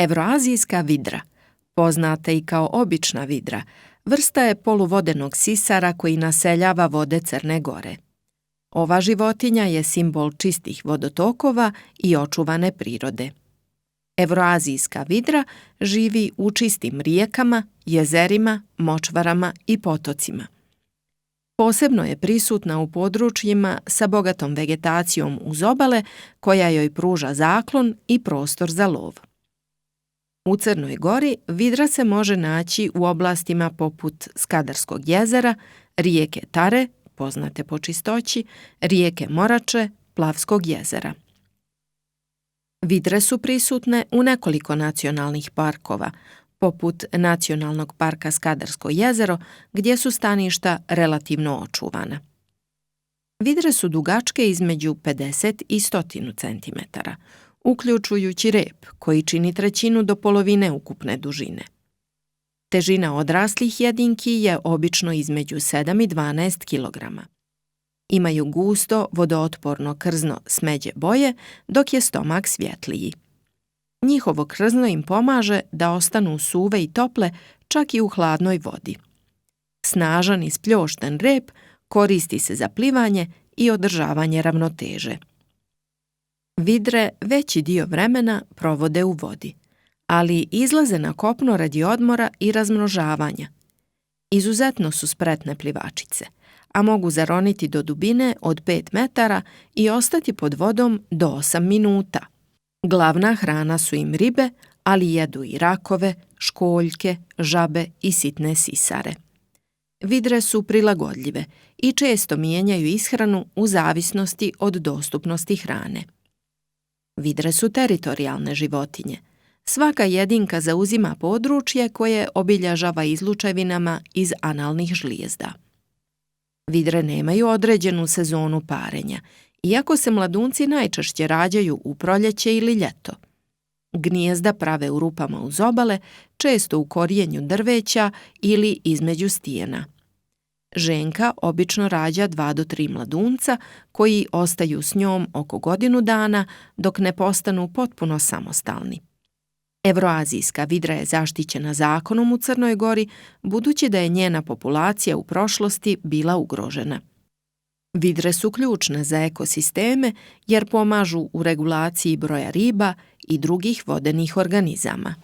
Evroazijska vidra, poznata i kao obična vidra, vrsta je poluvodenog sisara koji naseljava vode Crne Gore. Ova životinja je simbol čistih vodotokova i očuvane prirode. Evroazijska vidra živi u čistim rijekama, jezerima, močvarama i potocima. Posebno je prisutna u područjima sa bogatom vegetacijom uz obale koja joj pruža zaklon i prostor za lov. U Crnoj Gori vidra se može naći u oblastima poput Skadarskog jezera, rijeke Tare, poznate po čistoći, rijeke Morače, Plavskog jezera. Vidre su prisutne u nekoliko nacionalnih parkova, poput Nacionalnog parka Skadarsko jezero, gdje su staništa relativno očuvana. Vidre su dugačke između 50 i 100 cm, uključujući rep koji čini trećinu do polovine ukupne dužine. Težina odraslih jedinki je obično između 7 i 12 kg. Imaju gusto, vodootporno krzno smeđe boje, dok je stomak svjetliji. Njihovo krzno im pomaže da ostanu suve i tople čak i u hladnoj vodi. Snažan i spljošten rep koristi se za plivanje i održavanje ravnoteže. Vidre veći dio vremena provode u vodi, ali izlaze na kopno radi odmora i razmnožavanja. Izuzetno su spretne plivačice, a mogu zaroniti do dubine od 5 metara i ostati pod vodom do 8 minuta. Glavna hrana su im ribe, ali jedu i rakove, školjke, žabe i sitne sisare. Vidre su prilagodljive i često mijenjaju ishranu u zavisnosti od dostupnosti hrane. Vidre su teritorijalne životinje. Svaka jedinka zauzima područje koje obilježava izlučevinama iz analnih žlijezda. Vidre nemaju određenu sezonu parenja, iako se mladunci najčešće rađaju u proljeće ili ljeto. Gnijezda prave u rupama uz obale, često u korijenju drveća ili između stijena. Ženka obično rađa 2 do 3 mladunca koji ostaju s njom oko godinu dana dok ne postanu potpuno samostalni. Evroazijska vidra je zaštićena zakonom u Crnoj Gori, budući da je njena populacija u prošlosti bila ugrožena. Vidre su ključne za ekosisteme jer pomažu u regulaciji broja riba i drugih vodenih organizama.